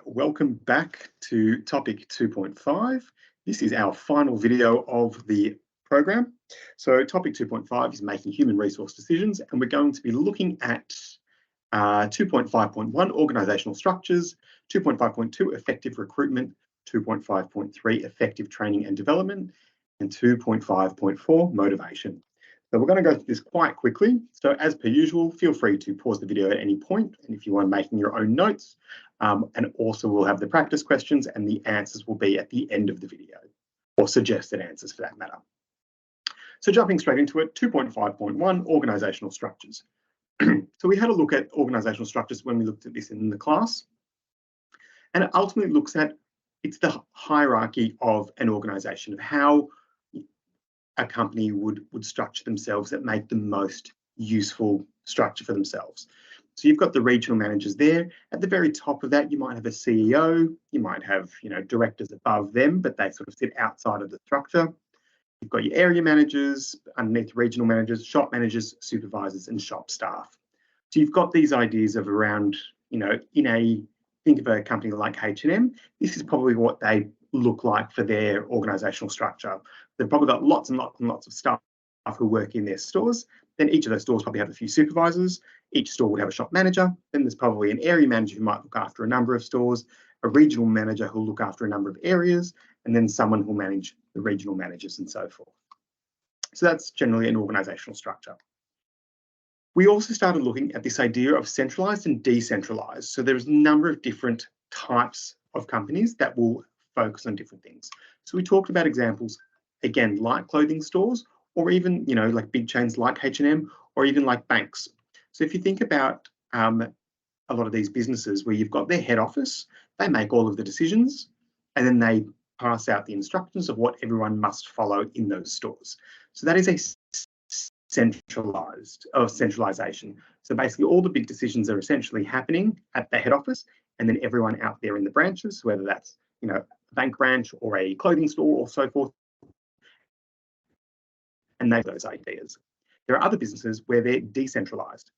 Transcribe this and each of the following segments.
Welcome back to topic 2.5. This is our final video of the program. So topic 2.5 is making human resource decisions, and we're going to be looking at 2.5.1 organisational structures, 2.5.2 effective recruitment, 2.5.3 effective training and development, and 2.5.4 motivation. So we're going to go through this quite quickly. So as per usual, feel free to pause the video at any point, and if you are making your own notes, and also we'll have the practice questions and the answers will be at the end of the video, or suggested answers for that matter. So jumping straight into it, 2.5.1 organisational structures. So we had a look at organisational structures when we looked at this in the class, and it ultimately looks at, it's the hierarchy of an organisation, of how a company would structure themselves that make the most useful structure for themselves. So you've got the regional managers there. At the very top of that, you might have a CEO, you might have, directors above them, but they sort of sit outside of the structure. You've got your area managers, underneath regional managers, shop managers, supervisors, and shop staff. So you've got these ideas of around, think of a company like H&M, this is probably what they look like for their organisational structure. They've probably got lots and lots and lots of staff who work in their stores. Then each of those stores probably have a few supervisors. Each store would have a shop manager. Then there's probably an area manager who might look after a number of stores, a regional manager who'll look after a number of areas, and then someone who'll manage the regional managers and so forth. So that's generally an organisational structure. We also started looking at this idea of centralised and decentralised. So there's a number of different types of companies that will focus on different things. So we talked about examples, again, like clothing stores, or even, like big chains like H&M, or even like banks. So if you think about a lot of these businesses where you've got their head office, they make all of the decisions, and then they pass out the instructions of what everyone must follow in those stores. So that is a centralisation. So basically all the big decisions are essentially happening at the head office, and then everyone out there in the branches, whether that's, a bank branch or a clothing store or so forth, and they have those ideas. There are other businesses where they're decentralised.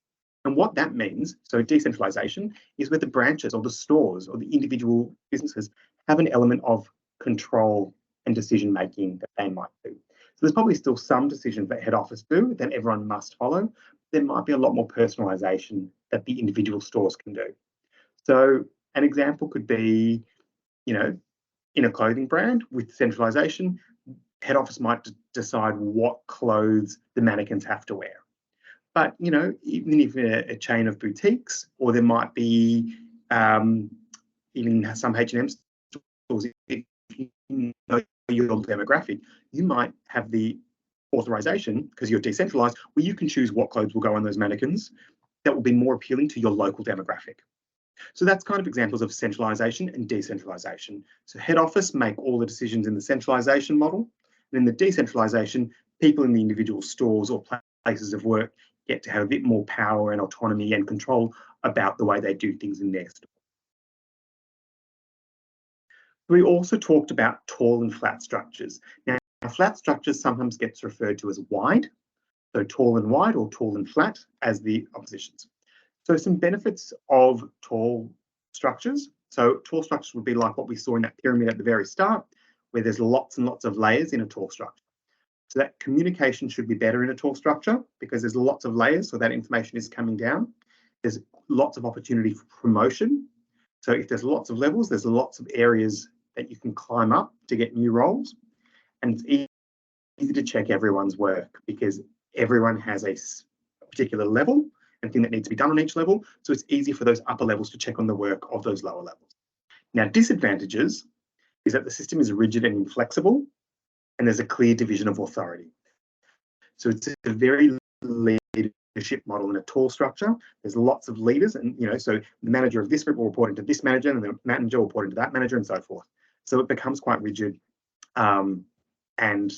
And what that means, so decentralisation, is where the branches or the stores or the individual businesses have an element of control and decision making that they might do. So there's probably still some decisions that head office do that everyone must follow. There might be a lot more personalisation that the individual stores can do. So an example could be, in a clothing brand with centralisation, head office might decide what clothes the mannequins have to wear. But, even if a chain of boutiques, or there might be even some H&M stores, if you know your demographic, you might have the authorization, because you're decentralized, where you can choose what clothes will go on those mannequins that will be more appealing to your local demographic. So that's kind of examples of centralization and decentralization. So head office make all the decisions in the centralization model. And in the decentralization, people in the individual stores or places of work get to have a bit more power and autonomy and control about the way they do things in their store. We also talked about tall and flat structures. Now, flat structures sometimes gets referred to as wide, so tall and wide, or tall and flat as the oppositions. So some benefits of tall structures. So tall structures would be like what we saw in that pyramid at the very start, where there's lots and lots of layers in a tall structure. So that communication should be better in a tall structure because there's lots of layers, so that information is coming down. There's lots of opportunity for promotion. So if there's lots of levels, there's lots of areas that you can climb up to get new roles. And it's easy to check everyone's work because everyone has a particular level and thing that needs to be done on each level. So it's easy for those upper levels to check on the work of those lower levels. Now, disadvantages is that the system is rigid and inflexible, and there's a clear division of authority. So it's a very leadership model in a tall structure. There's lots of leaders, and so the manager of this group will report into this manager, and the manager will report into that manager, and so forth. So it becomes quite rigid, and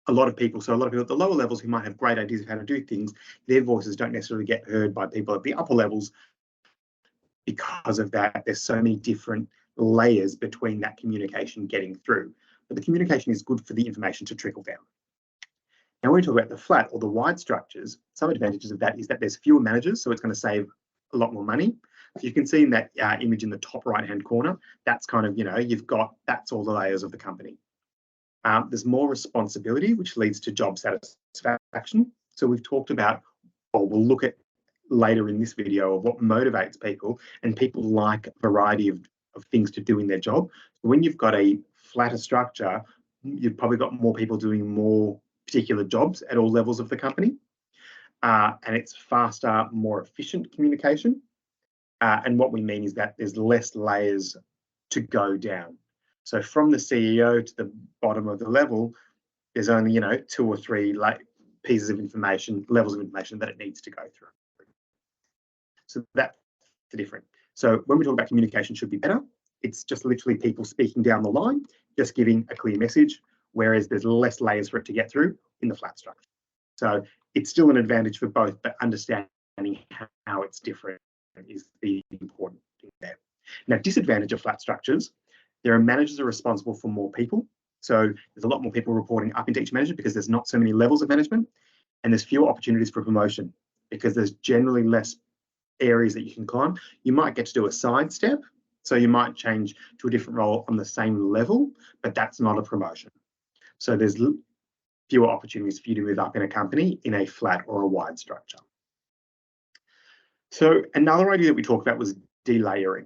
a lot of people at the lower levels who might have great ideas of how to do things, their voices don't necessarily get heard by people at the upper levels because of that. There's so many different layers between that communication getting through. But the communication is good for the information to trickle down. Now, when we talk about the flat or the wide structures, some advantages of that is that there's fewer managers, so it's going to save a lot more money. So you can see in that image in the top right-hand corner, that's kind of, that's all the layers of the company. There's more responsibility, which leads to job satisfaction. So we've talked about, or we'll look at later in this video, of what motivates people, and people like a variety of things to do in their job. So when you've got a flatter structure, you've probably got more people doing more particular jobs at all levels of the company. And it's faster, more efficient communication. And what we mean is that there's less layers to go down. So from the CEO to the bottom of the level, there's only, 2 or 3 pieces of information, levels of information that it needs to go through. So that's the difference. So when we talk about communication should be better, it's just literally people speaking down the line, just giving a clear message, whereas there's less layers for it to get through in the flat structure. So it's still an advantage for both, but understanding how it's different is the important thing there. Now, disadvantage of flat structures, there are managers who are responsible for more people. So there's a lot more people reporting up into each manager because there's not so many levels of management, and there's fewer opportunities for promotion because there's generally less areas that you can climb. You might get to do a side step, so you might change to a different role on the same level, but that's not a promotion. So there's fewer opportunities for you to move up in a company in a flat or a wide structure. So another idea that we talked about was delayering.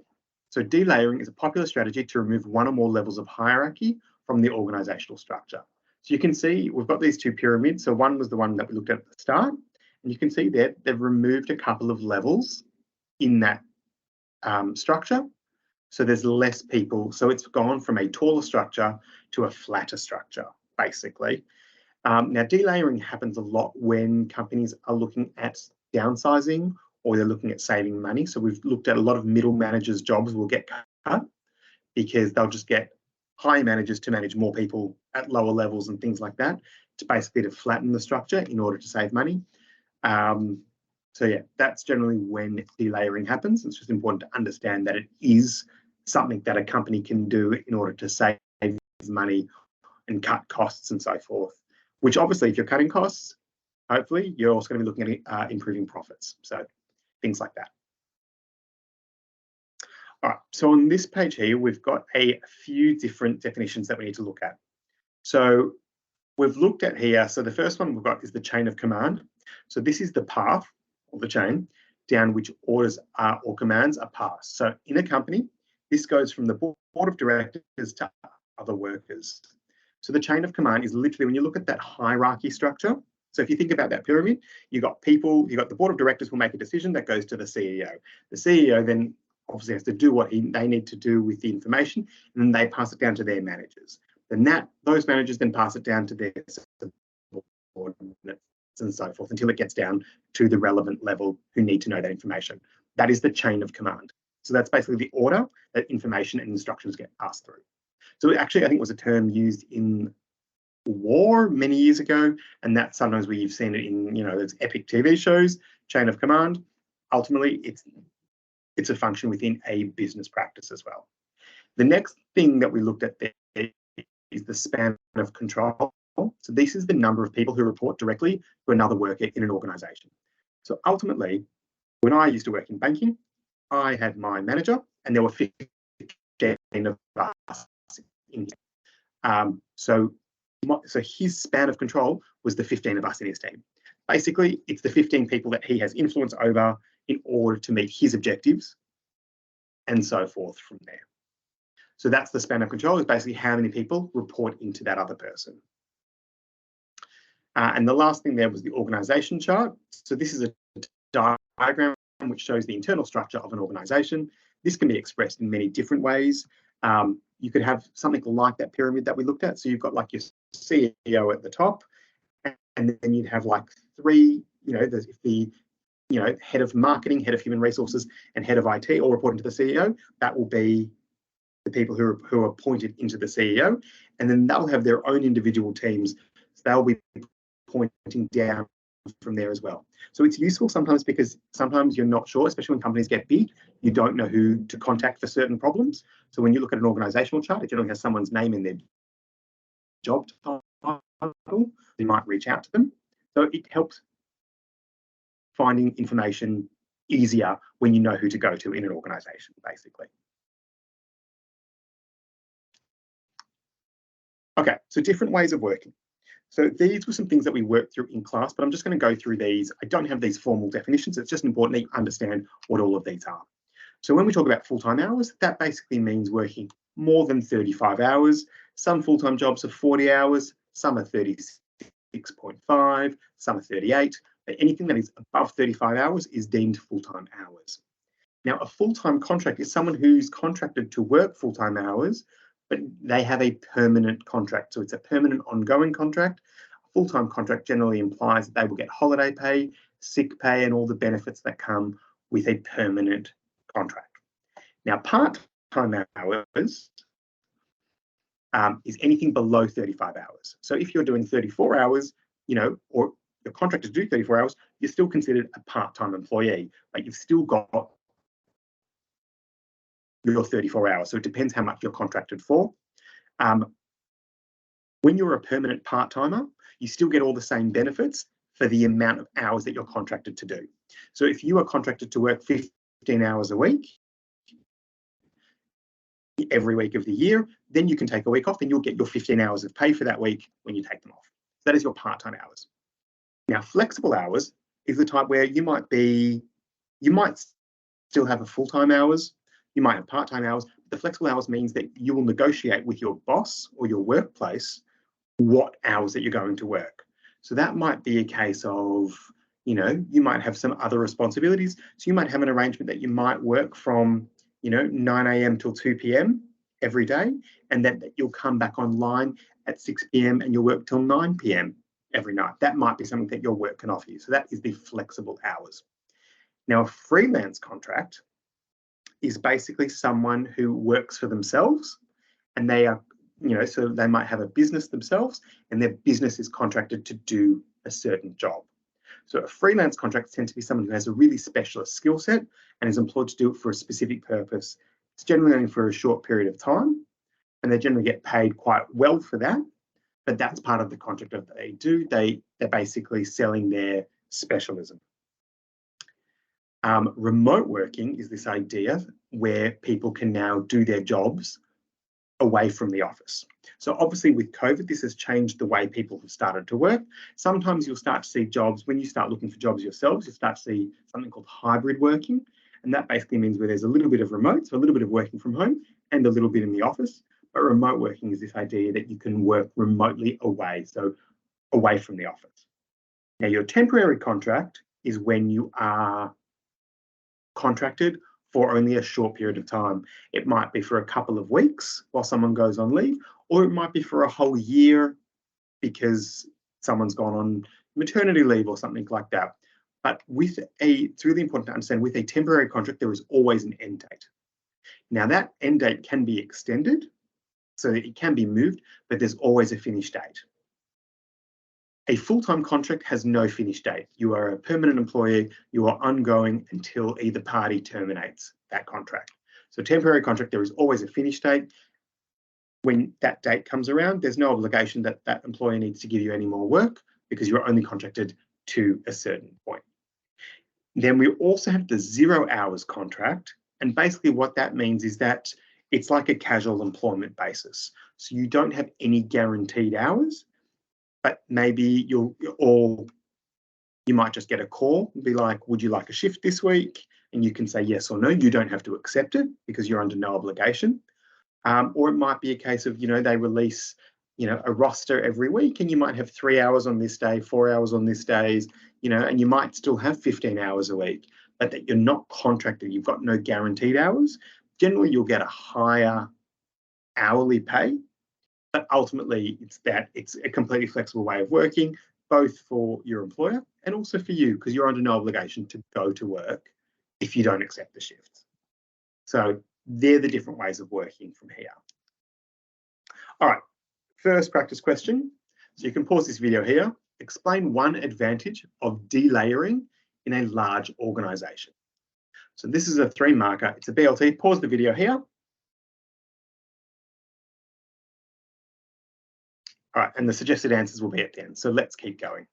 So delayering is a popular strategy to remove one or more levels of hierarchy from the organisational structure. So you can see we've got these 2 pyramids. So one was the one that we looked at the start, and you can see there they've removed a couple of levels in that structure. So there's less people. So it's gone from a taller structure to a flatter structure, basically. Now, delayering happens a lot when companies are looking at downsizing or they're looking at saving money. So we've looked at a lot of middle managers' jobs will get cut because they'll just get higher managers to manage more people at lower levels and things like that, to basically to flatten the structure in order to save money. So yeah, that's generally when delayering happens. It's just important to understand that it is something that a company can do in order to save money and cut costs and so forth, which obviously if you're cutting costs, hopefully you're also going to be looking at improving profits. So things like that. All right, so on this page here, we've got a few different definitions that we need to look at. So we've looked at here, so the first one we've got is the chain of command. So this is the path of the chain down which orders or commands are passed. So in a company, this goes from the board of directors to other workers. So the chain of command is literally when you look at that hierarchy structure. So if you think about that pyramid, you've got people, you've got the board of directors will make a decision that goes to the CEO. The CEO then obviously has to do what they need to do with the information, and then they pass it down to their managers. Then those managers then pass it down to their subordinates and so forth until it gets down to the relevant level who need to know that information. That is the chain of command. So that's basically the order that information and instructions get passed through. So actually, I think it was a term used in war many years ago, and that's sometimes where you've seen it in, those epic TV shows, chain of command. Ultimately, it's a function within a business practice as well. The next thing that we looked at there is the span of control. So this is the number of people who report directly to another worker in an organisation. So ultimately, when I used to work in banking, I had my manager, and there were 15 of us in here. So his span of control was the 15 of us in his team. Basically, it's the 15 people that he has influence over in order to meet his objectives and so forth from there. So that's the span of control, is basically how many people report into that other person. And the last thing there was the organisation chart. So this is a diagram which shows the internal structure of an organisation. This can be expressed in many different ways. You could have something like that pyramid that we looked at. So you've got like your CEO at the top, and then you'd have like 3, the head of marketing, head of human resources, and head of IT all reporting to the CEO. That will be the people who are appointed into the CEO, and then they'll have their own individual teams. So they'll be pointing down from there as well. So it's useful sometimes because sometimes you're not sure, especially when companies get big, you don't know who to contact for certain problems. So when you look at an organisational chart, it generally has someone's name in their job title, you might reach out to them. So it helps finding information easier when you know who to go to in an organisation, basically. Okay, so different ways of working. So these were some things that we worked through in class, but I'm just going to go through these. I don't have these formal definitions. It's just important that you understand what all of these are. So when we talk about full-time hours, that basically means working more than 35 hours. Some full-time jobs are 40 hours, some are 36.5, some are 38. But anything that is above 35 hours is deemed full-time hours. Now, a full-time contract is someone who's contracted to work full-time hours, but they have a permanent contract. So it's a permanent ongoing contract. A full-time contract generally implies that they will get holiday pay, sick pay, and all the benefits that come with a permanent contract. Now, part-time hours is anything below 35 hours. So if you're doing 34 hours, or your contract is due 34 hours, you're still considered a part-time employee, but you've still got your 34 hours. So it depends how much you're contracted for. When you're a permanent part-timer, you still get all the same benefits for the amount of hours that you're contracted to do. So if you are contracted to work 15 hours a week, every week of the year, then you can take a week off and you'll get your 15 hours of pay for that week when you take them off. That is your part-time hours. Now, flexible hours is the type where you might still have a full-time hours, you might have part-time hours. The flexible hours means that you will negotiate with your boss or your workplace what hours that you're going to work. So that might be a case of, you might have some other responsibilities. So you might have an arrangement that you might work from 9 a.m. till 2 p.m. every day, and that you'll come back online at 6 p.m. and you'll work till 9 p.m. every night. That might be something that your work can offer you. So that is the flexible hours. Now, a freelance contract is basically someone who works for themselves, and they are, so they might have a business themselves, and their business is contracted to do a certain job. So a freelance contract tends to be someone who has a really specialist skill set and is employed to do it for a specific purpose. It's generally only for a short period of time, and they generally get paid quite well for that. But that's part of the contract that they do. They're basically selling their specialism. Remote working is this idea where people can now do their jobs away from the office. So obviously with COVID, this has changed the way people have started to work. Sometimes you'll start to see jobs, when you start looking for jobs yourselves, you'll start to see something called hybrid working. And that basically means where there's a little bit of remote, so a little bit of working from home and a little bit in the office. But remote working is this idea that you can work remotely away, so away from the office. Now, your temporary contract is when you are contracted for only a short period of time. It might be for a couple of weeks while someone goes on leave, or it might be for a whole year because someone's gone on maternity leave or something like that. But it's really important to understand, with a temporary contract, there is always an end date. Now, that end date can be extended, so it can be moved, but there's always a finish date. A full-time contract has no finish date. You are a permanent employee. You are ongoing until either party terminates that contract. So temporary contract, there is always a finish date. When that date comes around, there's no obligation that that employer needs to give you any more work because you're only contracted to a certain point. Then we also have the 0 hours contract. And basically what that means is that it's like a casual employment basis. So you don't have any guaranteed hours, but maybe you might just get a call and be like, would you like a shift this week? And you can say yes or no. You don't have to accept it because you're under no obligation. Or it might be a case of, they release, a roster every week, and you might have 3 hours on this day, 4 hours on this days, and you might still have 15 hours a week, but that you're not contracted. You've got no guaranteed hours. Generally, you'll get a higher hourly pay, but ultimately it's a completely flexible way of working, both for your employer and also for you, because you're under no obligation to go to work if you don't accept the shifts. So they're the different ways of working from here. All right, first practice question. So you can pause this video here. Explain one advantage of delayering in a large organisation. So this is a 3-marker. It's a BLT. Pause the video here. All right, and the suggested answers will be at the end. So let's keep going.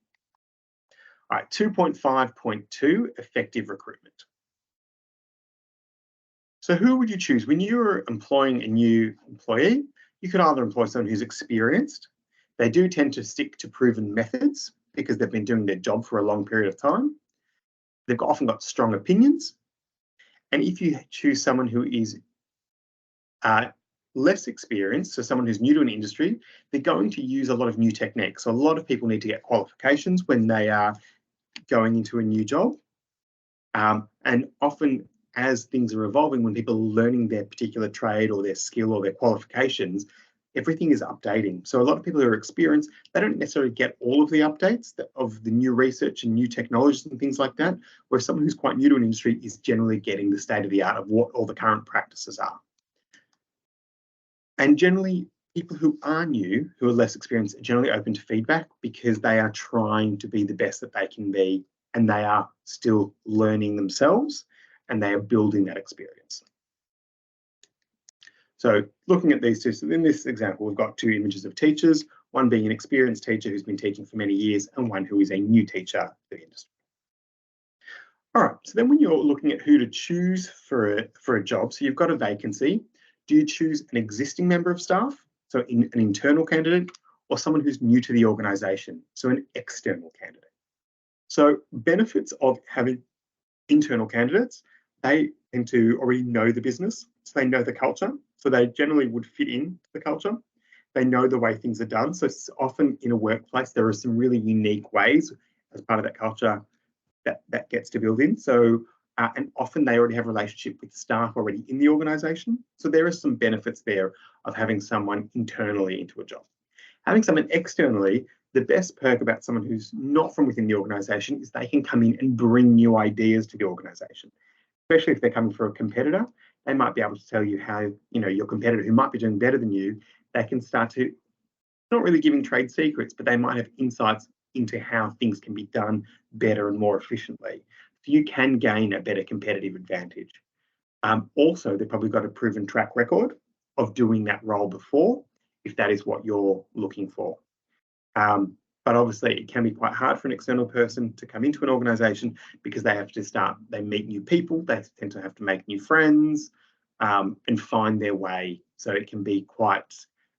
All right, 2.5.2, effective recruitment. So who would you choose? When you're employing a new employee, you could either employ someone who's experienced. They do tend to stick to proven methods because they've been doing their job for a long period of time. They've often got strong opinions. And if you choose someone who is less experienced, so someone who's new to an industry, they're going to use a lot of new techniques. So a lot of people need to get qualifications when they are going into a new job. And often as things are evolving, when people are learning their particular trade or their skill or their qualifications, everything is updating. So a lot of people who are experienced, they don't necessarily get all of the updates of the new research and new technologies and things like that, whereas someone who's quite new to an industry is generally getting the state of the art of what all the current practices are. And generally, people who are new, who are less experienced, are generally open to feedback because they are trying to be the best that they can be, and they are still learning themselves, and they are building that experience. So looking at these two, so in this example, we've got two images of teachers, one being an experienced teacher who's been teaching for many years, and one who is a new teacher to the industry. All right, so then when you're looking at who to choose for a job, so you've got a vacancy, do you choose an existing member of staff, so an internal candidate, or someone who's new to the organisation, so an external candidate? So benefits of having internal candidates, they tend to already know the business, so they know the culture, so they generally would fit in the culture. They know the way things are done. So often in a workplace, there are some really unique ways as part of that culture that gets to build in. So, and often they already have a relationship with staff already in the organisation. So there are some benefits there of having someone internally into a job. Having someone externally, the best perk about someone who's not from within the organisation is they can come in and bring new ideas to the organisation. Especially if they're coming from a competitor, they might be able to tell you how, your competitor who might be doing better than you, they can start to, not really giving trade secrets, but they might have insights into how things can be done better and more efficiently. So you can gain a better competitive advantage. Also, they've probably got a proven track record of doing that role before, if that is what you're looking for. But obviously, it can be quite hard for an external person to come into an organisation because they have to they meet new people, they tend to have to make new friends and find their way. So it can be quite,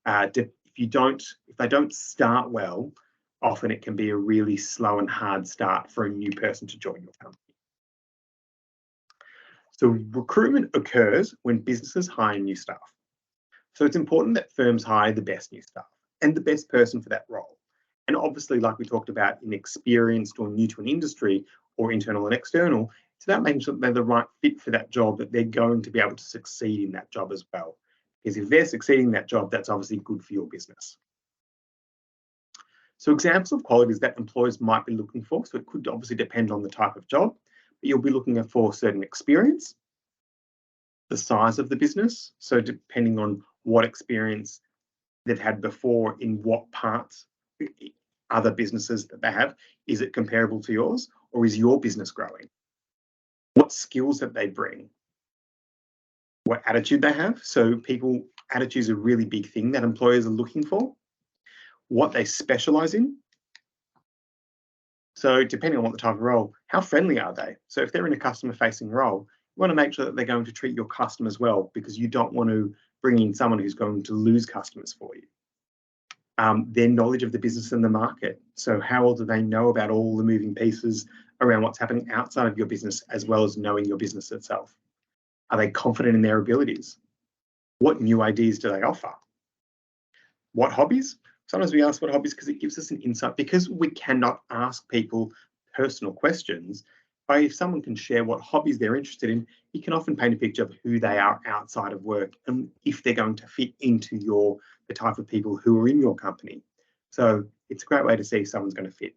if they don't start well, often it can be a really slow and hard start for a new person to join your company. So recruitment occurs when businesses hire new staff. So it's important that firms hire the best new staff and the best person for that role. And obviously, like we talked about in experienced or new to an industry or internal and external, it's about making sure that they're the right fit for that job, that they're going to be able to succeed in that job as well. Because if they're succeeding in that job, that's obviously good for your business. So examples of qualities that employers might be looking for, so it could obviously depend on the type of job, but you'll be looking for certain experience, the size of the business, so depending on what experience they've had before in what parts, other businesses that they have, is it comparable to yours, or is your business growing? What skills that they bring, what attitude they have. So attitude is a really big thing that employers are looking for. What they specialize in. So depending on what the type of role, how friendly are they? So if they're in a customer facing role, you want to make sure that they're going to treat your customers well, because you don't want to bring in someone who's going to lose customers for you. Their knowledge of the business and the market. So how well do they know about all the moving pieces around what's happening outside of your business, as well as knowing your business itself? Are they confident in their abilities? What new ideas do they offer? What hobbies? Sometimes we ask what hobbies because it gives us an insight, because we cannot ask people personal questions. But if someone can share what hobbies they're interested in, you can often paint a picture of who they are outside of work and if they're going to fit into the type of people who are in your company. So it's a great way to see if someone's going to fit.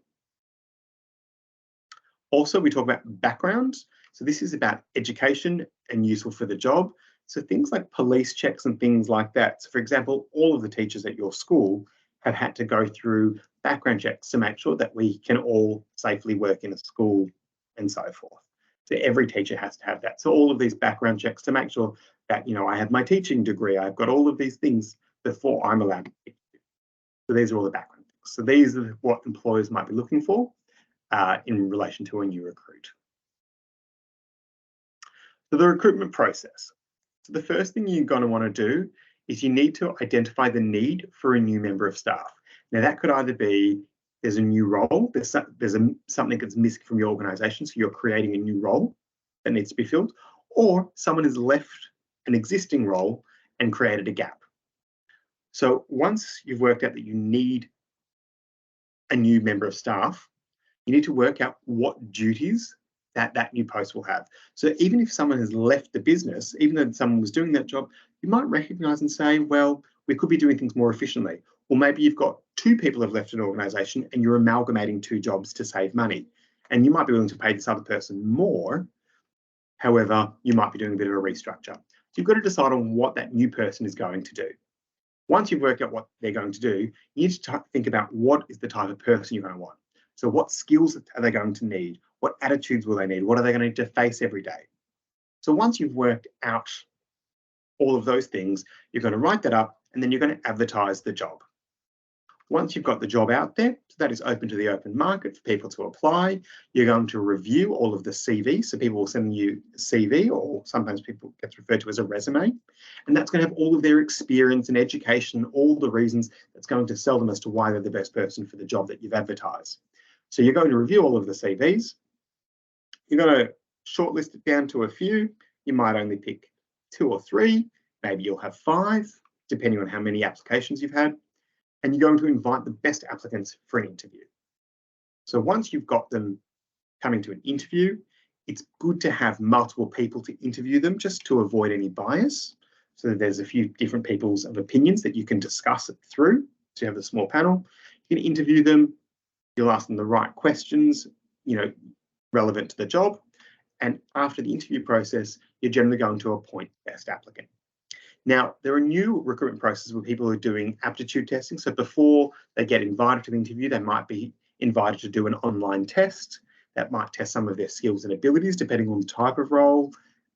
Also, we talk about background. So this is about education and useful for the job. So things like police checks and things like that. So for example, all of the teachers at your school have had to go through background checks to make sure that we can all safely work in a school and so forth. So every teacher has to have that. So all of these background checks to make sure that, I have my teaching degree, I've got all of these things before I'm allowed to teach. So these are all the background checks. So these are what employers might be looking for in relation to a new recruit. So the recruitment process. So the first thing you're going to want to do is you need to identify the need for a new member of staff. Now that could either be there's a new role, something that's missing from your organisation, so you're creating a new role that needs to be filled, or someone has left an existing role and created a gap. So once you've worked out that you need a new member of staff, you need to work out what duties that new post will have. So even if someone has left the business, even though someone was doing that job, you might recognise and say, well, we could be doing things more efficiently. Or maybe you've got two people have left an organisation and you're amalgamating two jobs to save money. And you might be willing to pay this other person more. However, you might be doing a bit of a restructure. So you've got to decide on what that new person is going to do. Once you've worked out what they're going to do, you need to think about what is the type of person you're going to want. So what skills are they going to need? What attitudes will they need? What are they going to need to face every day? So once you've worked out all of those things, you're going to write that up and then you're going to advertise the job. Once you've got the job out there, so that is open to the open market for people to apply, you're going to review all of the CV. So people will send you a CV, or sometimes people gets referred to as a resume. And that's going to have all of their experience and education, all the reasons that's going to sell them as to why they're the best person for the job that you've advertised. So you're going to review all of the CVs. You're going to shortlist it down to a few. You might only pick 2 or 3. Maybe you'll have 5, depending on how many applications you've had. And you're going to invite the best applicants for an interview. So once you've got them coming to an interview, it's good to have multiple people to interview them just to avoid any bias. So that there's a few different people's opinions that you can discuss it through. So you have a small panel. You can interview them. You'll ask them the right questions, relevant to the job. And after the interview process, you're generally going to appoint best applicant. Now, there are new recruitment processes where people are doing aptitude testing. So before they get invited to the interview, they might be invited to do an online test that might test some of their skills and abilities, depending on the type of role.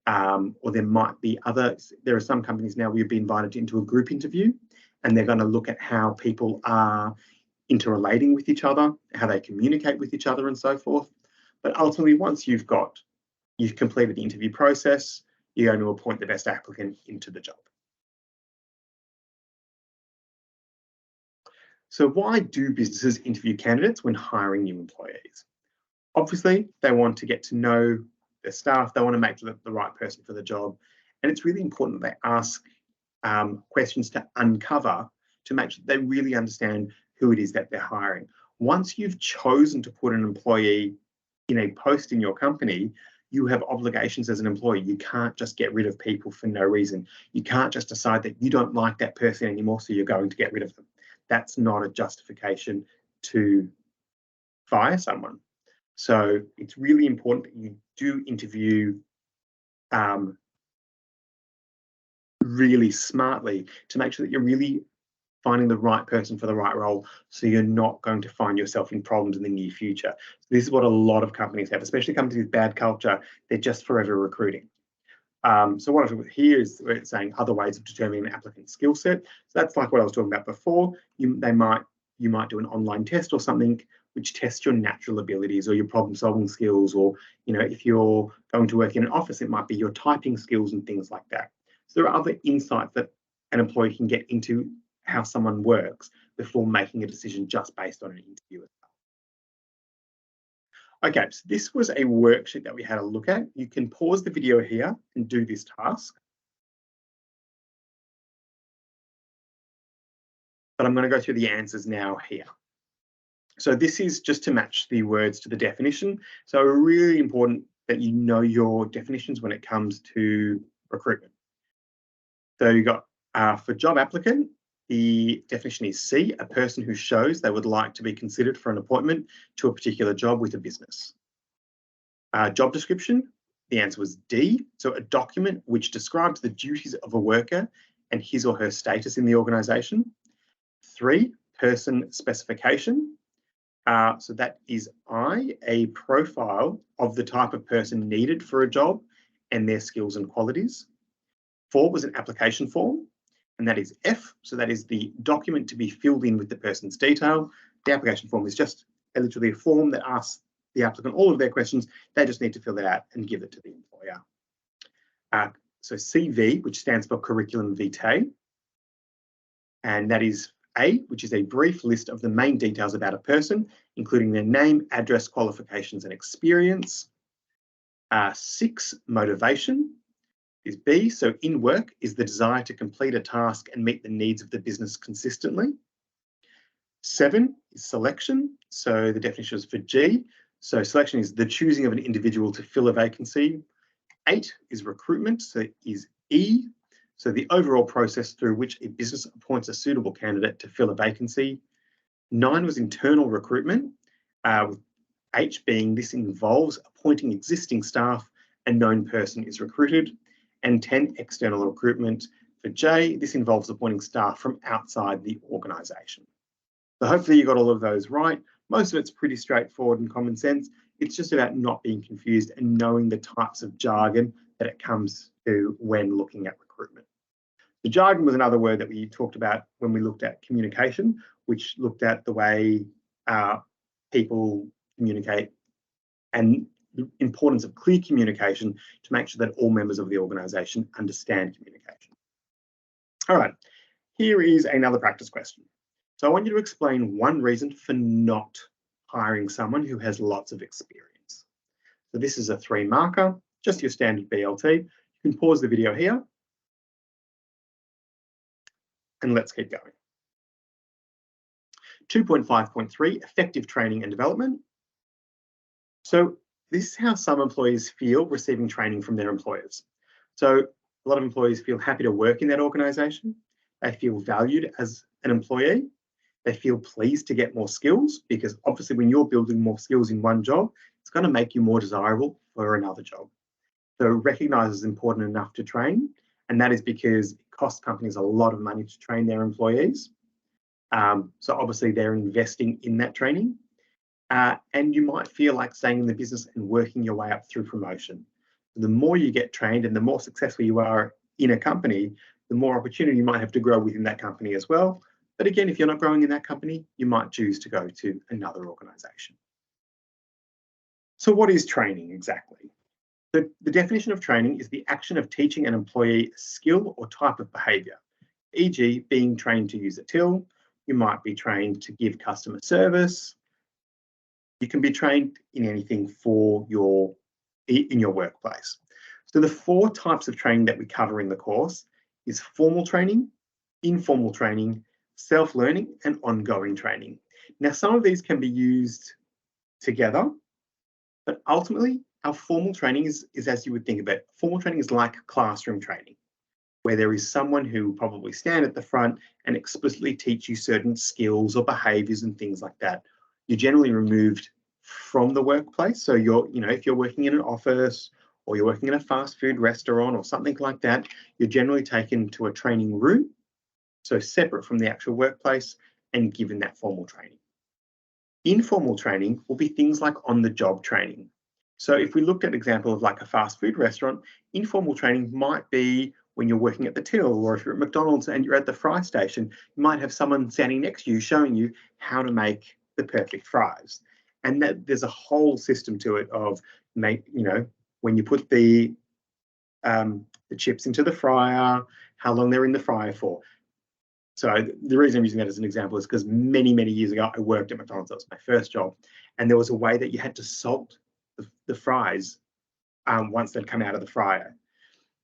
Or there might be there are some companies now where you'll be invited into a group interview, and they're going to look at how people are interrelating with each other, how they communicate with each other and so forth. But ultimately, once you've completed the interview process, you're going to appoint the best applicant into the job. So why do businesses interview candidates when hiring new employees? Obviously, they want to get to know their staff. They want to make the right person for the job. And it's really important that they ask questions to uncover to make sure they really understand who it is that they're hiring. Once you've chosen to put an employee in a post in your company, you have obligations as an employee. You can't just get rid of people for no reason. You can't just decide that you don't like that person anymore, so you're going to get rid of them. That's not a justification to fire someone. So it's really important that you do interview really smartly to make sure that you're really finding the right person for the right role, so you're not going to find yourself in problems in the near future. So this is what a lot of companies have, especially companies with bad culture. They're just forever recruiting. So what I've here is where it's saying other ways of determining an applicant's skill set. So that's like what I was talking about before. You might do an online test or something which tests your natural abilities or your problem-solving skills, or if you're going to work in an office, it might be your typing skills and things like that. So there are other insights that an employee can get into how someone works before making a decision just based on an interview. Okay, so this was a worksheet that we had a look at. You can pause the video here and do this task. But I'm going to go through the answers now here. So this is just to match the words to the definition. So really important that you know your definitions when it comes to recruitment. So you got for job applicant, the definition is C, a person who shows they would like to be considered for an appointment to a particular job with a business. Job description, the answer was D, so a document which describes the duties of a worker and his or her status in the organisation. 3, person specification, so that is I, a profile of the type of person needed for a job and their skills and qualities. 4 was an application form, and that is F, so that is the document to be filled in with the person's detail. The application form is just literally a form that asks the applicant all of their questions. They just need to fill it out and give it to the employer. So CV, which stands for curriculum vitae, and that is A, which is a brief list of the main details about a person, including their name, address, qualifications, and experience. 6, motivation, is B. So in work is the desire to complete a task and meet the needs of the business consistently. 7 is selection. So the definition is for G. So selection is the choosing of an individual to fill a vacancy. 8 is recruitment. So is E. So the overall process through which a business appoints a suitable candidate to fill a vacancy. 9 was internal recruitment, with H being this involves appointing existing staff, a known person is recruited. And 10, external recruitment. For J, this involves appointing staff from outside the organisation. So hopefully you got all of those right. Most of it's pretty straightforward and common sense. It's just about not being confused and knowing the types of jargon that it comes to when looking at recruitment. The jargon was another word that we talked about when we looked at communication, which looked at the way people communicate and the importance of clear communication to make sure that all members of the organisation understand communication. All right, here is another practice question. So I want you to explain one reason for not hiring someone who has lots of experience. So this is a 3-marker, just your standard BLT. You can pause the video here. And let's keep going. 2.5.3, effective training and development. So this is how some employees feel receiving training from their employers. So a lot of employees feel happy to work in that organisation. They feel valued as an employee. They feel pleased to get more skills, because obviously when you're building more skills in one job, it's going to make you more desirable for another job. So recognise as important enough to train, and that is because it costs companies a lot of money to train their employees. So obviously they're investing in that training. And you might feel like staying in the business and working your way up through promotion. The more you get trained and the more successful you are in a company, the more opportunity you might have to grow within that company as well. But again, if you're not growing in that company, you might choose to go to another organisation. So what is training exactly? The definition of training is the action of teaching an employee a skill or type of behaviour, e.g. being trained to use a till. You might be trained to give customer service. You can be trained in anything in your workplace. So the 4 types of training that we cover in the course is formal training, informal training, self-learning, and ongoing training. Now, some of these can be used together, but ultimately our formal training is as you would think of it. Formal training is like classroom training, where there is someone who will probably stand at the front and explicitly teach you certain skills or behaviours and things like that. You're generally removed from the workplace. So if you're working in an office or you're working in a fast food restaurant or something like that, you're generally taken to a training room, so separate from the actual workplace, and given that formal training. Informal training will be things like on-the-job training. So if we looked at an example of like a fast food restaurant, informal training might be when you're working at the till, or if you're at McDonald's and you're at the fry station, you might have someone standing next to you showing you how to make the perfect fries. And that there's a whole system to it of when you put the chips into the fryer, how long they're in the fryer for. So the reason I'm using that as an example is because many, many years ago, I worked at McDonald's. That was my first job. And there was a way that you had to salt the fries once they'd come out of the fryer.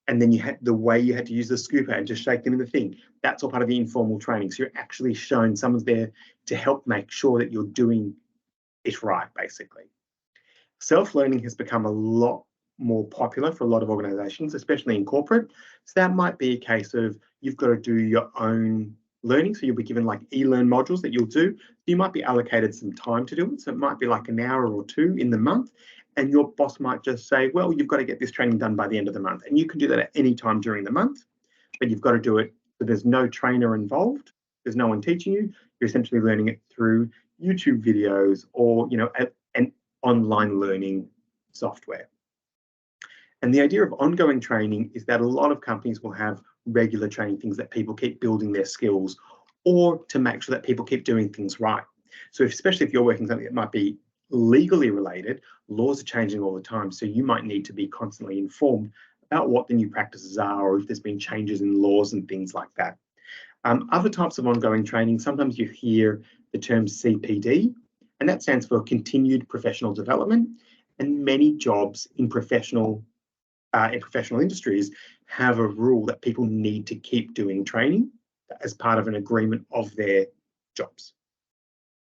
And then the way you had to use the scooper and just shake them in the thing. That's all part of the informal training. So you're actually shown someone's there to help make sure that you're doing it right, basically. Self-learning has become a lot more popular for a lot of organisations, especially in corporate. So that might be a case of you've got to do your own learning. So you'll be given like e-learn modules that you'll do. You might be allocated some time to do it. So it might be like an hour or 2 in the month. And your boss might just say, well, you've got to get this training done by the end of the month. And you can do that at any time during the month, but you've got to do it so there's no trainer involved. There's no one teaching you. You're essentially learning it through YouTube videos or, an online learning software. And the idea of ongoing training is that a lot of companies will have regular training, things that people keep building their skills, or to make sure that people keep doing things right. So especially if you're working something that might be legally related, laws are changing all the time. So you might need to be constantly informed about what the new practices are, or if there's been changes in laws and things like that. Other types of ongoing training, sometimes you hear the term CPD, and that stands for Continued Professional Development. And many jobs in professional industries have a rule that people need to keep doing training as part of an agreement of their jobs.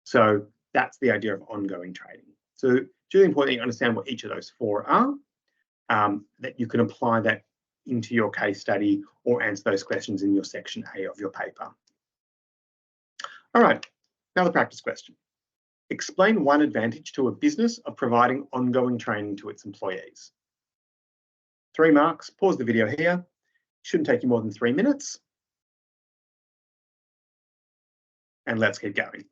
So that's the idea of ongoing training. So it's really important that you understand what each of those four are, that you can apply that into your case study or answer those questions in your section A of your paper. All right, now the practice question. Explain one advantage to a business of providing ongoing training to its employees. 3 marks, pause the video here. Shouldn't take you more than 3 minutes. And let's keep going.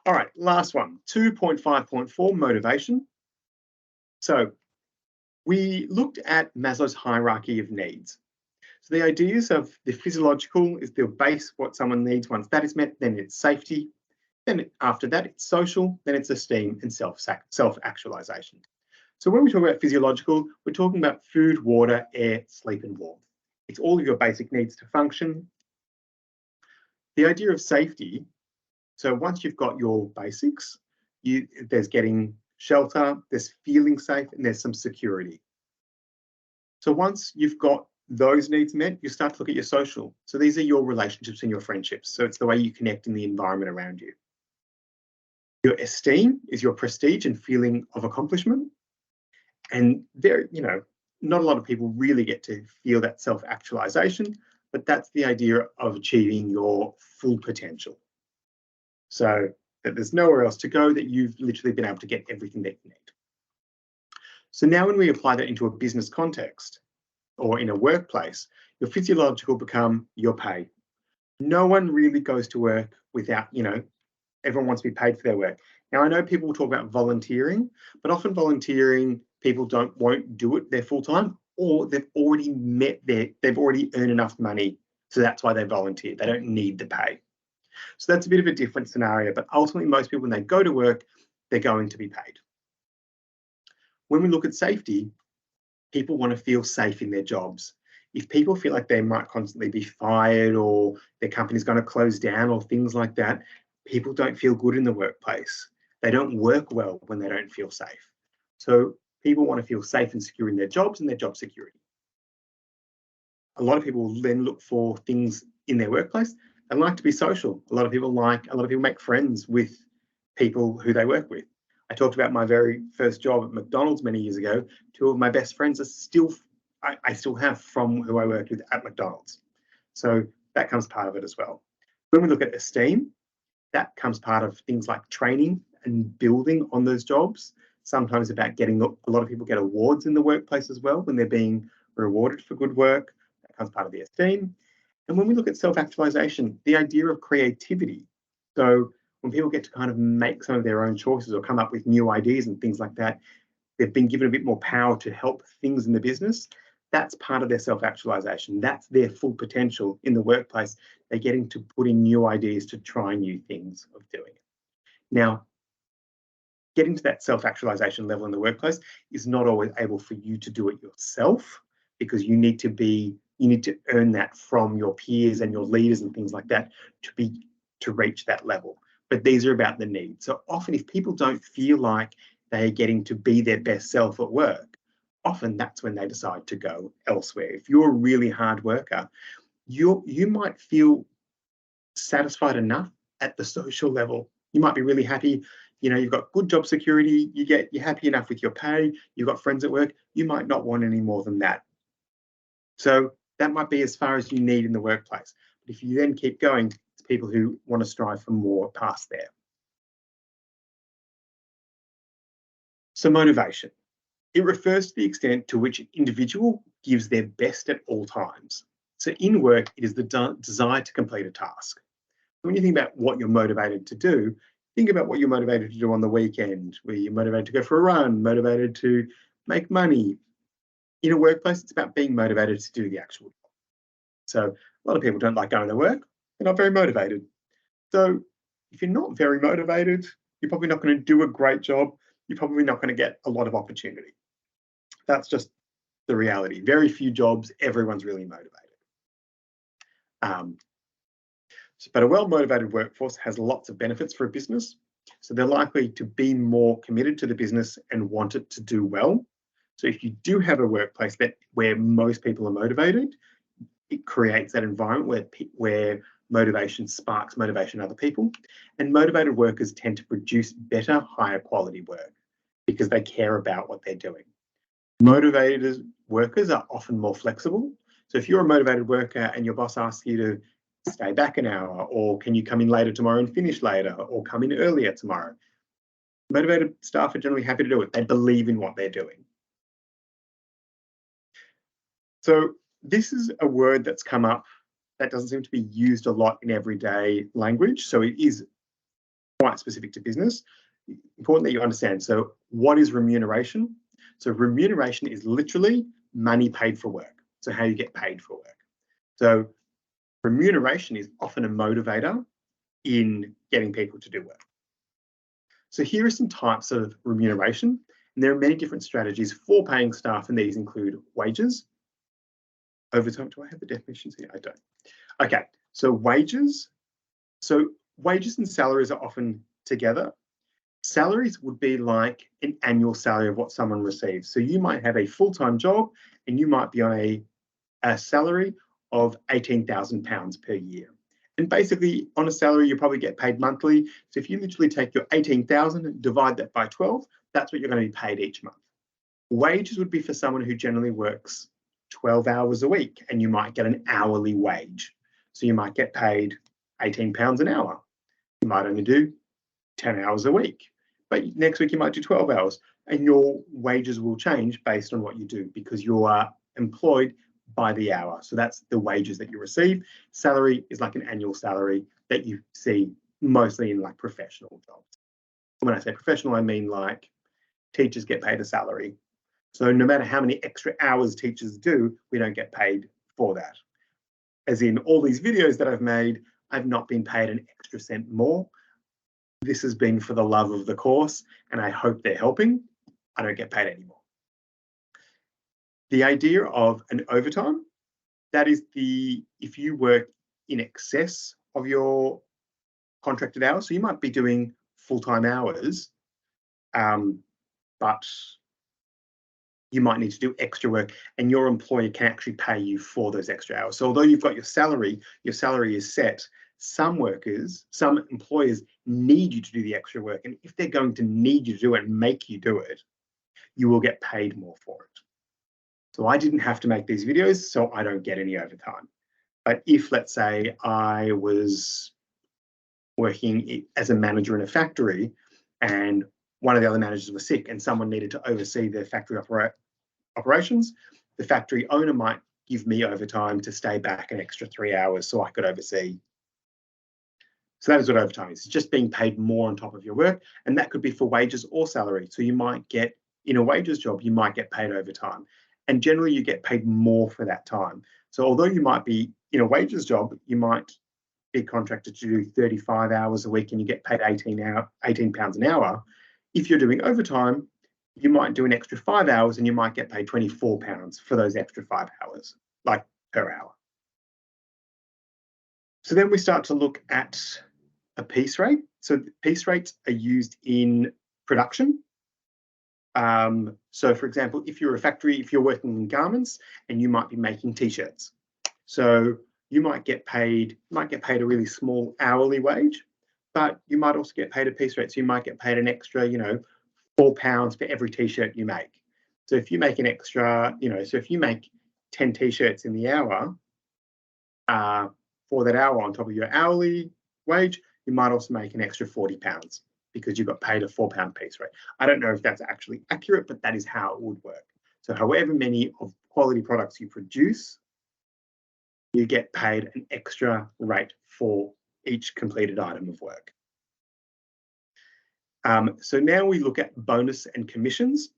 All right, last one, 2.5.4, motivation. So we looked at Maslow's hierarchy of needs. So the ideas of the physiological is the base, what someone needs. Once that is met, then it's safety. Then after that, it's social, then it's esteem and self-actualization. So when we talk about physiological, we're talking about food, water, air, sleep, and warmth. It's all of your basic needs to function. The idea of safety, so once you've got your basics, there's getting shelter, there's feeling safe, and there's some security. So once you've got those needs met, you start to look at your social. So these are your relationships and your friendships. So it's the way you connect in the environment around you. Your esteem is your prestige and feeling of accomplishment. And there, not a lot of people really get to feel that self-actualization, but that's the idea of achieving your full potential. So that there's nowhere else to go, that you've literally been able to get everything that you need. So now when we apply that into a business context or in a workplace, your physiological become your pay. No one really goes to work without, everyone wants to be paid for their work. Now, I know people will talk about volunteering, but often volunteering, people won't do it their full time, or they've already they've already earned enough money. So that's why they volunteer. They don't need the pay. So that's a bit of a different scenario, but ultimately most people, when they go to work, they're going to be paid. When we look at safety, people want to feel safe in their jobs. If people feel like they might constantly be fired or their company's going to close down or things like that, people don't feel good in the workplace. They don't work well when they don't feel safe. So people want to feel safe and secure in their jobs and their job security. A lot of people will then look for things in their workplace and like to be social. A lot of people make friends with people who they work with. I talked about my very first job at McDonald's many years ago. 2 of my best friends are I still have from who I worked with at McDonald's. So that comes part of it as well. When we look at esteem, that comes part of things like training and building on those jobs. Sometimes about a lot of people get awards in the workplace as well when they're being rewarded for good work. That comes part of the esteem. And when we look at self-actualization, the idea of creativity. So when people get to kind of make some of their own choices or come up with new ideas and things like that, they've been given a bit more power to help things in the business. That's part of their self-actualization. That's their full potential in the workplace. They're getting to put in new ideas to try new things of doing it. Now, getting to that self-actualization level in the workplace is not always able for you to do it yourself, because you need to earn that from your peers and your leaders and things like that to reach that level. But these are about the need. So often if people don't feel like they're getting to be their best self at work, often that's when they decide to go elsewhere. If you're a really hard worker, you might feel satisfied enough at the social level. You might be really happy, you've got good job security, you're happy enough with your pay, you've got friends at work, you might not want any more than that. So that might be as far as you need in the workplace. But if you then keep going, it's people who want to strive for more past there. So motivation. It refers to the extent to which an individual gives their best at all times. So in work, it is the desire to complete a task. When you think about what you're motivated to do, think about what you're motivated to do on the weekend, where you're motivated to go for a run, motivated to make money. In a workplace, it's about being motivated to do the actual job. So a lot of people don't like going to work. They're not very motivated. So if you're not very motivated, you're probably not going to do a great job. You're probably not going to get a lot of opportunity. That's just the reality. Very few jobs, everyone's really motivated. But a well-motivated workforce has lots of benefits for a business. So they're likely to be more committed to the business and want it to do well. So if you do have a workplace where most people are motivated, it creates that environment where motivation sparks motivation in other people. And motivated workers tend to produce better, higher quality work because they care about what they're doing. Motivated workers are often more flexible. So if you're a motivated worker and your boss asks you to stay back an hour, or can you come in later tomorrow and finish later, or come in earlier tomorrow, motivated staff are generally happy to do it. They believe in what they're doing. So this is a word that's come up that doesn't seem to be used a lot in everyday language. So it is quite specific to business. Important that you understand. So what is remuneration? So remuneration is literally money paid for work. So how you get paid for work. So remuneration is often a motivator in getting people to do work. So here are some types of remuneration, and there are many different strategies for paying staff, and these include wages, overtime. Do I have the definitions here? I don't. Okay, so wages. So wages and salaries are often together. Salaries would be like an annual salary of what someone receives. So you might have a full-time job and you might be on a salary of £18,000 per year. And basically on a salary, you probably get paid monthly. So if you literally take your 18,000 and divide that by 12, that's what you're going to be paid each month. Wages would be for someone who generally works 12 hours a week, and you might get an hourly wage. So you might get paid £18 an hour. You might only do 10 hours a week, but next week you might do 12 hours, and your wages will change based on what you do because you are employed by the hour. So that's the wages that you receive. Salary is like an annual salary that you see mostly in like professional jobs. When I say professional, I mean like teachers get paid a salary. So no matter how many extra hours teachers do, we don't get paid for that. As in all these videos that I've made, I've not been paid an extra cent more. This has been for the love of the course, and I hope they're helping. I don't get paid anymore. The idea of an overtime, that is if you work in excess of your contracted hours, so you might be doing full-time hours, but you might need to do extra work, and your employer can actually pay you for those extra hours. So although you've got your salary is set, some employers need you to do the extra work. And if they're going to need you to do it and make you do it, you will get paid more for it. So I didn't have to make these videos, so I don't get any overtime. But if, let's say, I was working as a manager in a factory and one of the other managers was sick and someone needed to oversee the factory operations, the factory owner might give me overtime to stay back an extra 3 hours so I could oversee. So that is what overtime is. It's just being paid more on top of your work, and that could be for wages or salary. So you might get, in a wages job, you might get paid overtime, and generally you get paid more for that time. So although you might be in a wages job, you might be contracted to do 35 hours a week and you get paid £18 an hour. If you're doing overtime, you might do an extra 5 hours and you might get paid £24 for those extra 5 hours, like per hour. So then we start to look at a piece rate. So piece rates are used in production. So for example, if you're a factory, if you're working in garments and you might be making t-shirts. So you might get paid a really small hourly wage, but you might also get paid a piece rate. So you might get paid an extra, £4 for every t-shirt you make. So if you make an extra, so if you make 10 t-shirts in the hour, for that hour on top of your hourly wage, you might also make an extra £40 because you got paid a £4 piece rate. I don't know if that's actually accurate, but that is how it would work. So however many of quality products you produce, you get paid an extra rate for each completed item of work. So now we look at bonus and commissions.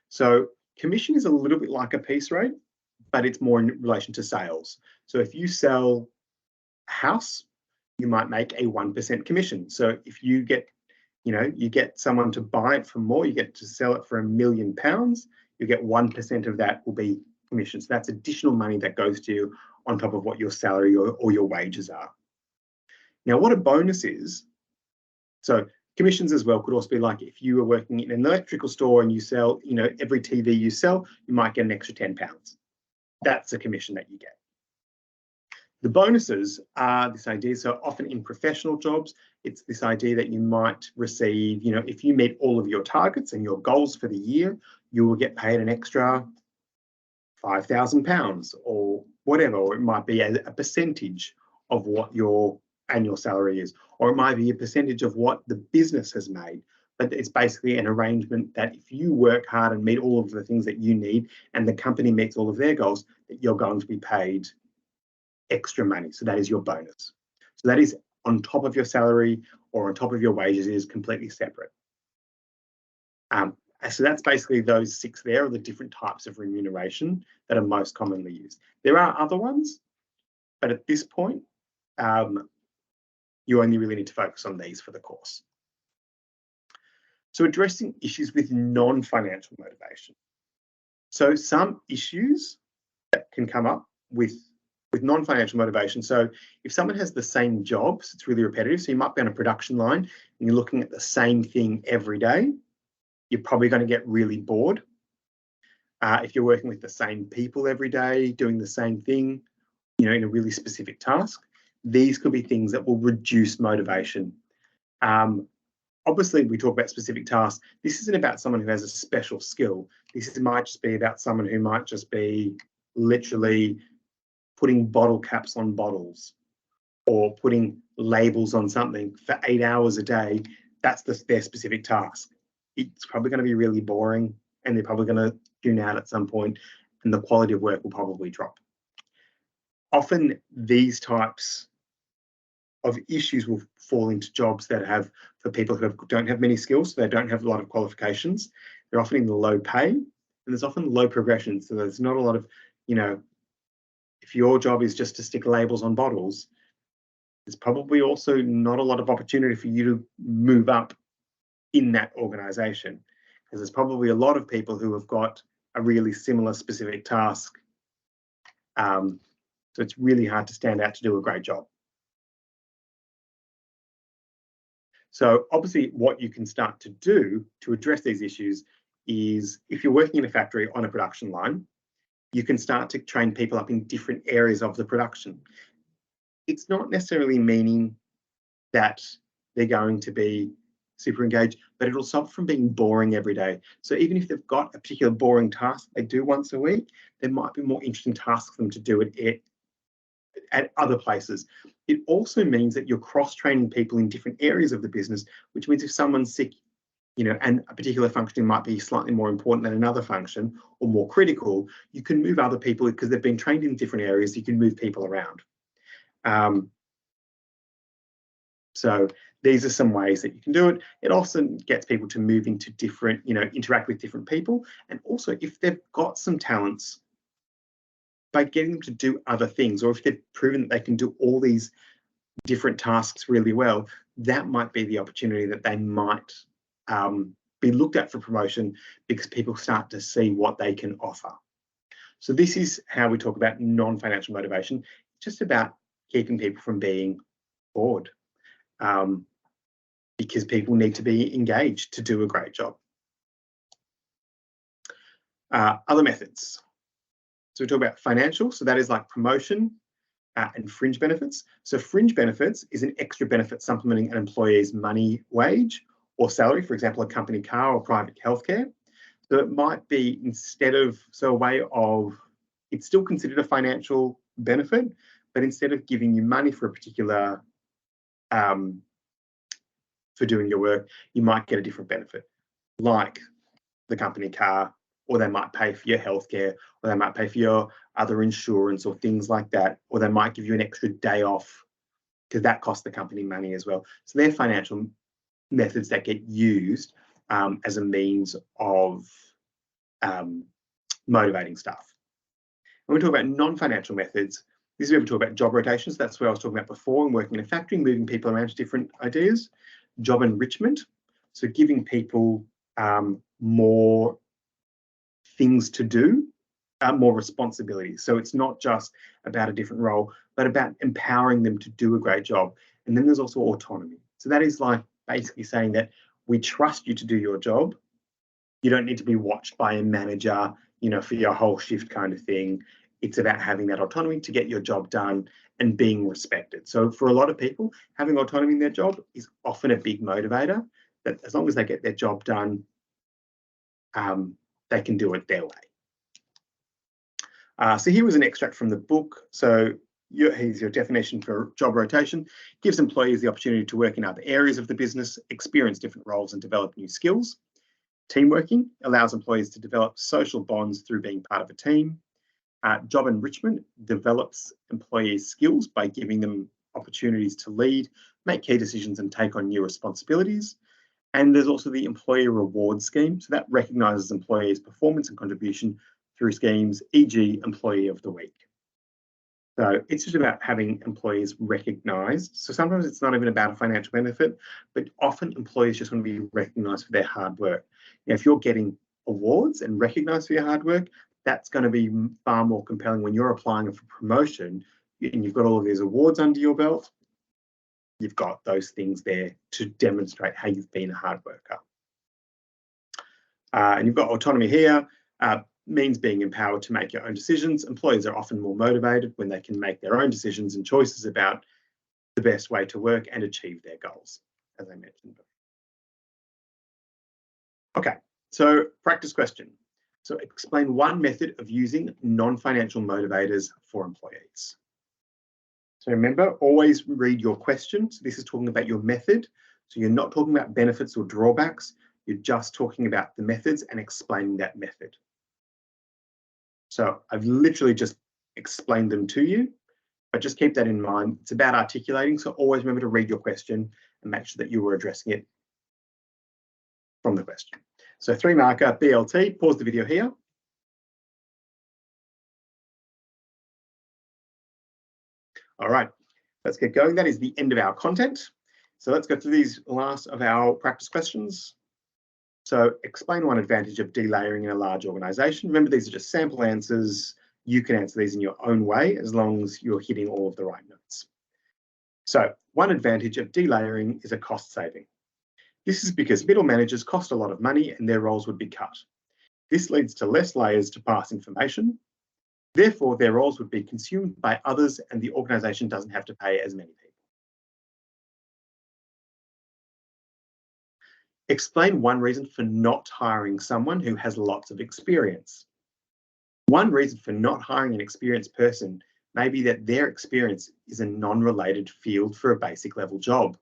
So commission is a little bit like a piece rate, but it's more in relation to sales. So if you sell a house, you might make a 1% commission. So if you get, you get someone to buy it for more, you get to sell it for £1 million, you get 1% of that will be commission. So that's additional money that goes to you on top of what your salary or your wages are. Now, what a bonus is, so commissions as well could also be like if you were working in an electrical store and you sell, every TV you sell, you might get an extra £10. That's a commission that you get. The bonuses are this idea, so often in professional jobs, it's this idea that you might receive, if you meet all of your targets and your goals for the year, you will get paid an extra £5,000 or whatever, or it might be a percentage of what your annual salary is, or it might be a percentage of what the business has made. But it's basically an arrangement that if you work hard and meet all of the things that you need and the company meets all of their goals, that you're going to be paid extra money. So that is your bonus. So that is on top of your salary or on top of your wages, is completely separate. So that's basically those 6 there are the different types of remuneration that are most commonly used. There are other ones, but at this point, you only really need to focus on these for the course. So addressing issues with non-financial motivation. So some issues that can come up with non-financial motivation. So if someone has the same job, so it's really repetitive, so you might be on a production line and you're looking at the same thing every day, you're probably going to get really bored. If you're working with the same people every day, doing the same thing, in a really specific task, these could be things that will reduce motivation. Obviously, we talk about specific tasks. This isn't about someone who has a special skill. This might just be about someone who might just be literally putting bottle caps on bottles or putting labels on something for 8 hours a day. That's their specific task. It's probably going to be really boring and they're probably going to tune out at some point and the quality of work will probably drop. Often these types of issues will fall into jobs that have, for people who don't have many skills, so they don't have a lot of qualifications. They're often in the low pay and there's often low progression. So there's not a lot of, if your job is just to stick labels on bottles, there's probably also not a lot of opportunity for you to move up in that organisation, because there's probably a lot of people who have got a really similar specific task. So it's really hard to stand out to do a great job. So obviously what you can start to do to address these issues is, if you're working in a factory on a production line, you can start to train people up in different areas of the production. It's not necessarily meaning that they're going to be super engaged, but it'll stop from being boring every day. So even if they've got a particular boring task they do once a week, there might be more interesting tasks for them to do at other places. It also means that you're cross-training people in different areas of the business, which means if someone's sick, and a particular function might be slightly more important than another function or more critical, you can move other people because they've been trained in different areas. You can move people around. So these are some ways that you can do it. It also gets people to move into different, interact with different people. And also if they've got some talents, by getting them to do other things, or if they've proven that they can do all these different tasks really well, that might be the opportunity that they might be looked at for promotion, because people start to see what they can offer. So this is how we talk about non-financial motivation. It's just about keeping people from being bored, because people need to be engaged to do a great job. Other methods. So we talk about financial, so that is like promotion and fringe benefits. So fringe benefits is an extra benefit supplementing an employee's money, wage or salary, for example, a company car or private healthcare. So it might be a way of, it's still considered a financial benefit, but instead of giving you money for a particular, for doing your work, you might get a different benefit, like the company car, or they might pay for your healthcare, or they might pay for your other insurance or things like that, or they might give you an extra day off because that costs the company money as well. So they're financial methods that get used as a means of motivating staff. When we talk about non-financial methods, this is where we talk about job rotations. That's where I was talking about before, and working in a factory, moving people around to different ideas. Job enrichment, so giving people more things to do, more responsibilities. So it's not just about a different role, but about empowering them to do a great job. And then there's also autonomy. So that is like basically saying that we trust you to do your job. You don't need to be watched by a manager, you know, for your whole shift kind of thing. It's about having that autonomy to get your job done and being respected. So for a lot of people, having autonomy in their job is often a big motivator, that as long as they get their job done, they can do it their way. So here was an extract from the book. So here's your definition for job rotation. Gives employees the opportunity to work in other areas of the business, experience different roles and develop new skills. Teamworking allows employees to develop social bonds through being part of a team. Job enrichment develops employees' skills by giving them opportunities to lead, make key decisions and take on new responsibilities. And there's also the employee reward scheme. So that recognises employees' performance and contribution through schemes, e.g. Employee of the Week. So it's just about having employees recognised. So sometimes it's not even about a financial benefit, but often employees just want to be recognised for their hard work. Now, if you're getting awards and recognised for your hard work, that's going to be far more compelling when you're applying for promotion and you've got all of these awards under your belt. You've got those things there to demonstrate how you've been a hard worker. And you've got autonomy here. Means being empowered to make your own decisions. Employees are often more motivated when they can make their own decisions and choices about the best way to work and achieve their goals, as I mentioned before. Okay, so practice question. So explain one method of using non-financial motivators for employees. So remember, always read your question. So this is talking about your method. So you're not talking about benefits or drawbacks. You're just talking about the methods and explaining that method. So I've literally just explained them to you, but just keep that in mind. It's about articulating. So always remember to read your question and make sure that you were addressing it from the question. So 3 marker, BLT, pause the video here. All right, let's get going. That is the end of our content. So let's go through these last of our practice questions. So explain one advantage of delayering in a large organisation. Remember, these are just sample answers. You can answer these in your own way as long as you're hitting all of the right notes. So one advantage of delayering is a cost saving. This is because middle managers cost a lot of money and their roles would be cut. This leads to less layers to pass information. Therefore, their roles would be consumed by others and the organisation doesn't have to pay as many people. Explain one reason for not hiring someone who has lots of experience. One reason for not hiring an experienced person may be that their experience is a non-related field for a basic level job.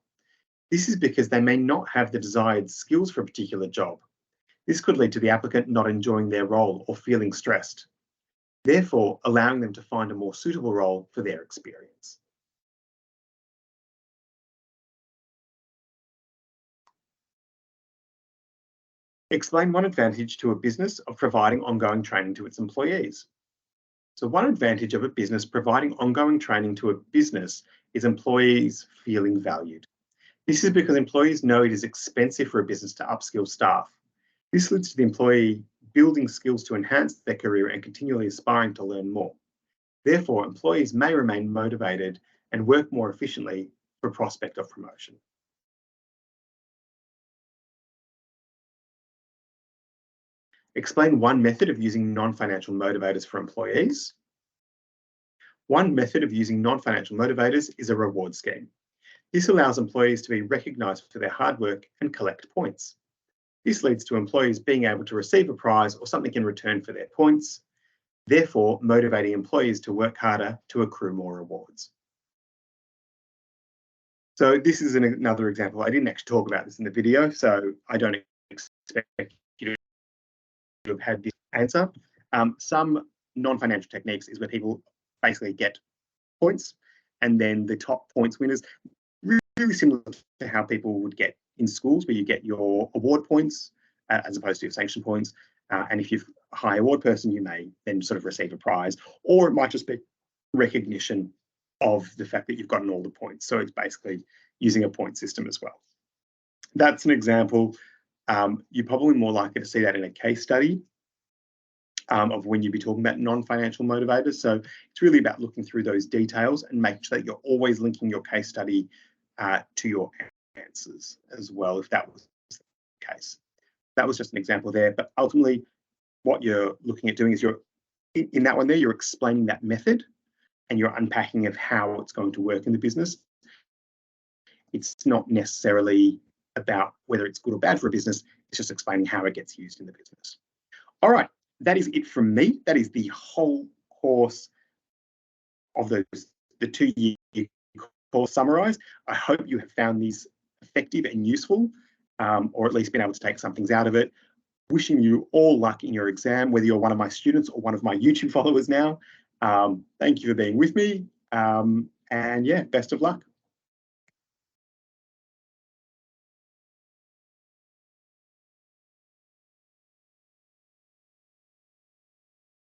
This is because they may not have the desired skills for a particular job. This could lead to the applicant not enjoying their role or feeling stressed, therefore allowing them to find a more suitable role for their experience. Explain one advantage to a business of providing ongoing training to its employees. So one advantage of a business providing ongoing training to a business is employees feeling valued. This is because employees know it is expensive for a business to upskill staff. This leads to the employee building skills to enhance their career and continually aspiring to learn more. Therefore, employees may remain motivated and work more efficiently for prospect of promotion. Explain one method of using non-financial motivators for employees. One method of using non-financial motivators is a reward scheme. This allows employees to be recognised for their hard work and collect points. This leads to employees being able to receive a prize or something in return for their points, therefore motivating employees to work harder to accrue more rewards. So this is another example. I didn't actually talk about this in the video, so I don't expect you to have had this answer. Some non-financial techniques is where people basically get points and then the top points winners, really similar to how people would get in schools where you get your award points as opposed to your sanction points. And if you're a high award person, you may then sort of receive a prize, or it might just be recognition of the fact that you've gotten all the points. So it's basically using a point system as well. That's an example. You're probably more likely to see that in a case study of when you'd be talking about non-financial motivators. So it's really about looking through those details and making sure that you're always linking your case study to your answers as well, if that was the case. That was just an example there, but ultimately what you're looking at doing is you're, in that one there, you're explaining that method and you're unpacking of how it's going to work in the business. It's not necessarily about whether it's good or bad for a business, it's just explaining how it gets used in the business. All right, that is it from me. That is the whole course of the 2-year course summarised. I hope you have found these effective and useful, or at least been able to take some things out of it. Wishing you all luck in your exam, whether you're one of my students or one of my YouTube followers now. Thank you for being with me, and yeah, best of luck.